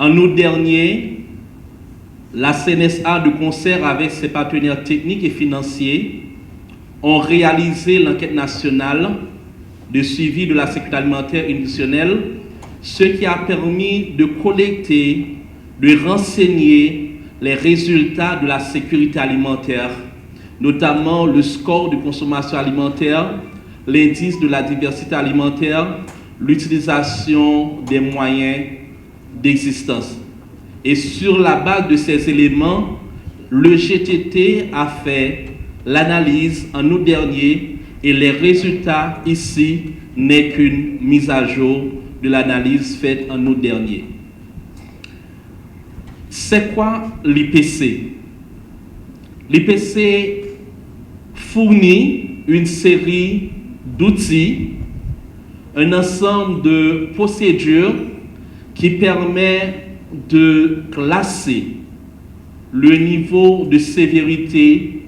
En août dernier, la CNSA, de concert avec ses partenaires techniques et financiers, ont réalisé l'enquête nationale de suivi de la sécurité alimentaire et nutritionnelle, ce qui a permis de collecter, de renseigner les résultats de la sécurité alimentaire, notamment le score de consommation alimentaire, l'indice de la diversité alimentaire, l'utilisation des moyens d'existence. Et sur la base de ces éléments, le GTT a fait l'analyse en août dernier et les résultats ici n'est qu'une mise à jour de l'analyse faite en août dernier. C'est quoi l'IPC? L'IPC fournit une série d'outils, un ensemble de procédures qui permet de classer le niveau de sévérité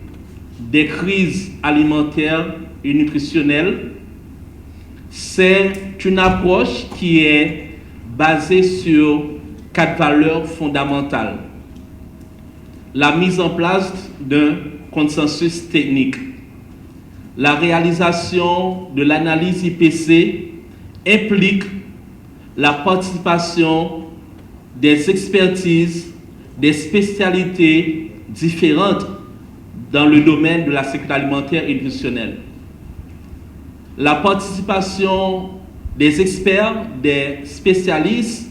des crises alimentaires et nutritionnelles. C'est une approche qui est basée sur 4 valeurs fondamentales. La mise en place d'un consensus technique. La réalisation de l'analyse IPC implique la participation des expertises, des spécialités différentes dans le domaine de la sécurité alimentaire et nutritionnelle. La participation des experts, des spécialistes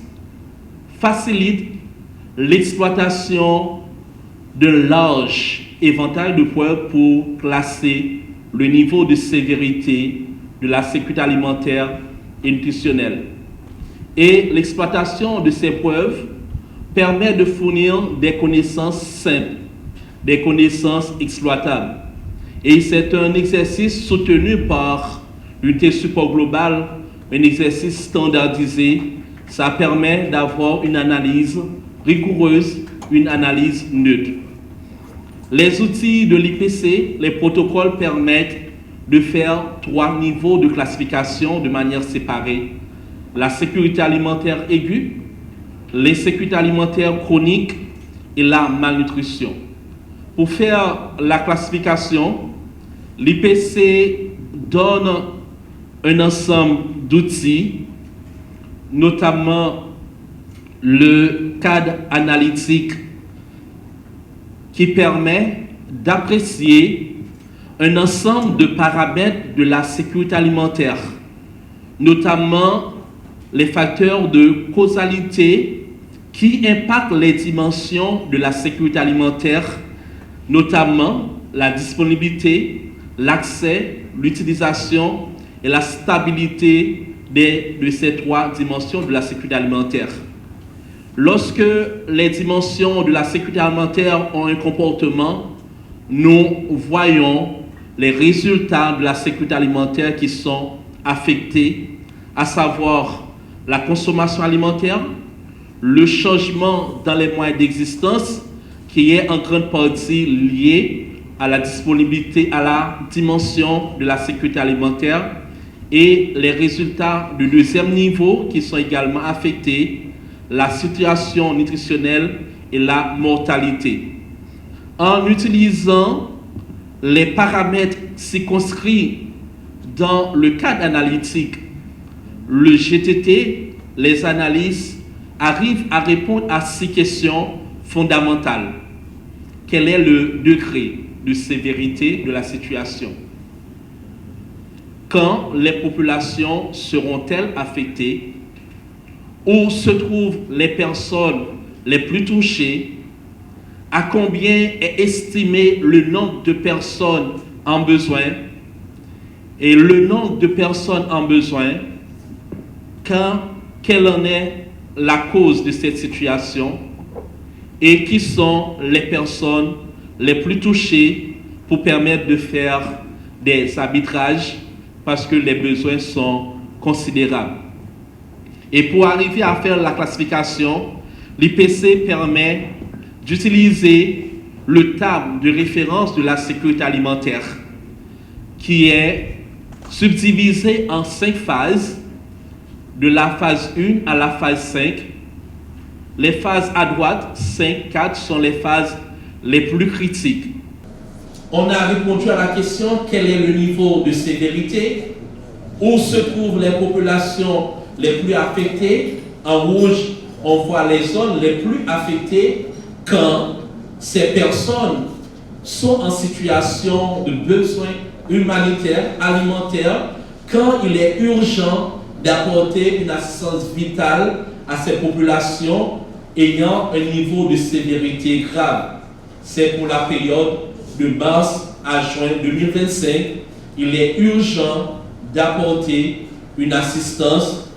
facilite l'exploitation d'un large éventail de preuves pour classer le niveau de sévérité de la sécurité alimentaire et nutritionnelle. Et l'exploitation de ces preuves permet de fournir des connaissances simples, des connaissances exploitables. Et c'est un exercice soutenu par l'unité support globale, un exercice standardisé. Ça permet d'avoir une analyse rigoureuse, une analyse neutre. Les outils de l'IPC, les protocoles permettent de faire 3 niveaux de classification de manière séparée. La sécurité alimentaire aiguë, l'insécurité alimentaire chronique et la malnutrition. Pour faire la classification, l'IPC donne un ensemble d'outils, notamment le cadre analytique qui permet d'apprécier un ensemble de paramètres de la sécurité alimentaire, notamment les facteurs de causalité qui impactent les dimensions de la sécurité alimentaire, notamment la disponibilité, l'accès, l'utilisation et la stabilité de ces 3 dimensions de la sécurité alimentaire. Lorsque les dimensions de la sécurité alimentaire ont un comportement, nous voyons les résultats de la sécurité alimentaire qui sont affectés, à savoir la consommation alimentaire, le changement dans les moyens d'existence qui est en grande partie lié à la disponibilité, à la dimension de la sécurité alimentaire et les résultats du deuxième niveau qui sont également affectés, la situation nutritionnelle et la mortalité. En utilisant les paramètres circonscrits dans le cadre analytique, le GTT, les analyses arrivent à répondre à 6 questions fondamentales. Quel est le degré de sévérité de la situation? Quand les populations seront-elles affectées? Où se trouvent les personnes les plus touchées? À combien est estimé le nombre de personnes en besoin? Et le nombre de personnes en besoin, quelle en est la cause de cette situation? Et qui sont les personnes les plus touchées pour permettre de faire des arbitrages parce que les besoins sont considérables. Et pour arriver à faire la classification, l'IPC permet d'utiliser le tableau de référence de la sécurité alimentaire qui est subdivisé en 5 phases, de la phase 1 à la phase 5. Les phases à droite, 5, 4, sont les phases les plus critiques. On a répondu à la question quel est le niveau de sévérité, où se trouvent les populations les plus affectées. En rouge, on voit les zones les plus affectées quand ces personnes sont en situation de besoin humanitaire, alimentaire, quand il est urgent d'apporter une assistance vitale à ces populations ayant un niveau de sévérité grave. C'est pour la période de mars à juin 2025. Il est urgent d'apporter une assistance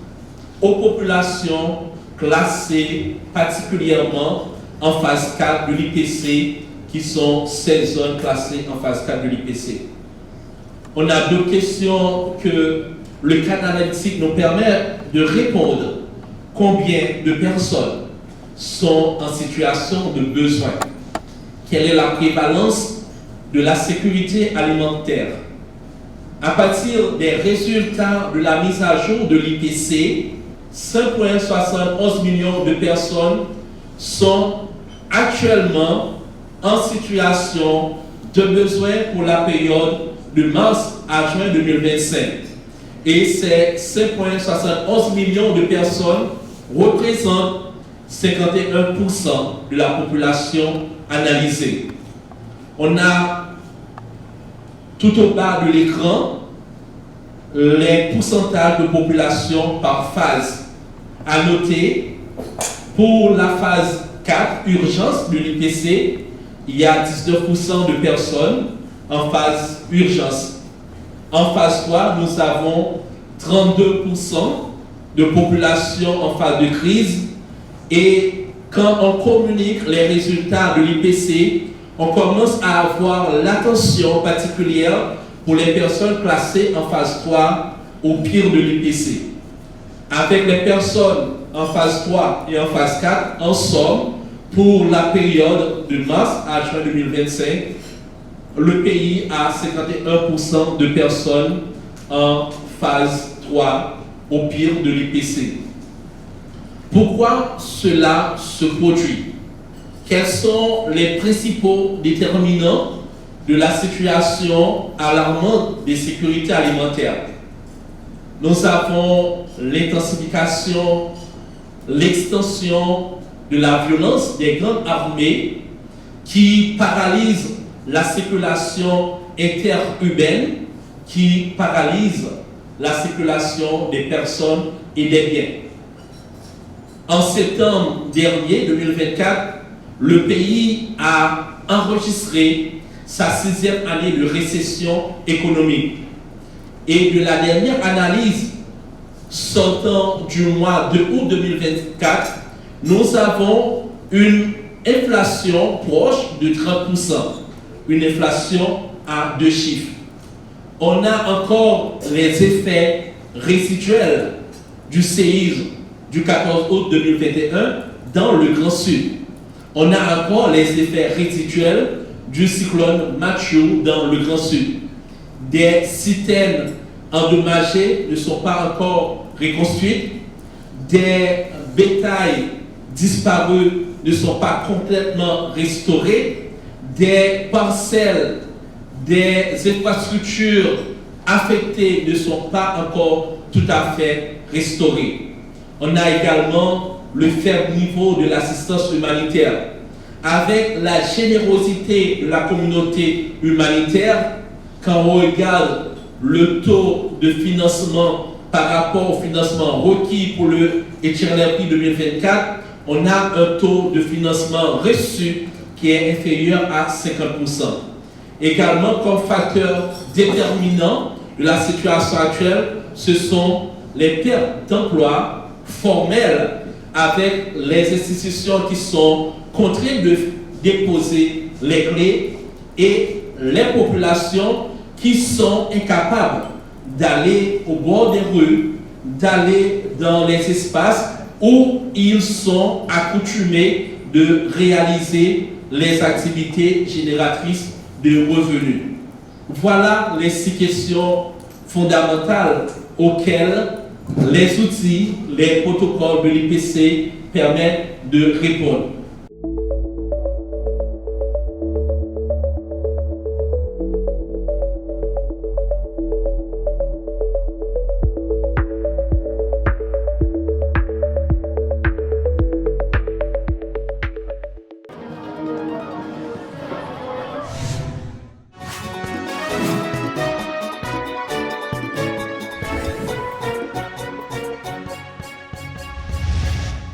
aux populations classées particulièrement en phase 4 de l'IPC, qui sont ces zones classées en phase 4 de l'IPC. On a deux questions que le cadre analytique nous permet de répondre. Combien de personnes sont en situation de besoin? Quelle est la prévalence de la sécurité alimentaire? À partir des résultats de la mise à jour de l'IPC, 5,71 millions de personnes sont actuellement en situation de besoin pour la période de mars à juin 2025. Et ces 5,71 millions de personnes représentent 51% de la population analysée. On a tout au bas de l'écran les pourcentages de population par phase. À noter, pour la phase 4, urgence de l'IPC, il y a 19% de personnes en phase urgence. En phase 3, nous avons 32% de population en phase de crise. Et quand on communique les résultats de l'IPC, on commence à avoir l'attention particulière pour les personnes classées en phase 3 au pire de l'IPC. Avec les personnes en phase 3 et en phase 4, en somme, pour la période de mars à juin 2025, le pays a 51% de personnes en phase 3 au pire de l'IPC. Pourquoi cela se produit? Quels sont les principaux déterminants de la situation alarmante des sécurités alimentaires? Nous avons l'intensification, l'extension de la violence des grandes armées qui paralyse la circulation interurbaine, qui paralyse la circulation des personnes et des biens. En septembre dernier, 2024, le pays a enregistré sa 6e année de récession économique. Et de la dernière analyse sortant du mois de août 2024, nous avons une inflation proche de 30%, une inflation à 2 chiffres. On a encore les effets résiduels du séisme du 14 août 2021 dans le Grand Sud. On a encore les effets résiduels du cyclone Matthew dans le Grand Sud. Des citernes endommagées ne sont pas encore reconstruites. Des bétails disparus ne sont pas complètement restaurés. Des parcelles, des infrastructures affectées ne sont pas encore tout à fait restaurées. On a également le faible niveau de l'assistance humanitaire. Avec la générosité de la communauté humanitaire, quand on regarde le taux de financement par rapport au financement requis pour le HRLP 2024, on a un taux de financement reçu qui est inférieur à 50%. Également, comme facteur déterminant de la situation actuelle, ce sont les pertes d'emplois formels avec les institutions qui sont contraintes de déposer les clés et les populations qui sont incapables d'aller au bord des rues, d'aller dans les espaces où ils sont accoutumés de réaliser les activités génératrices de revenus. Voilà les 6 questions fondamentales auxquelles les outils, les protocoles de l'IPC permettre de répondre.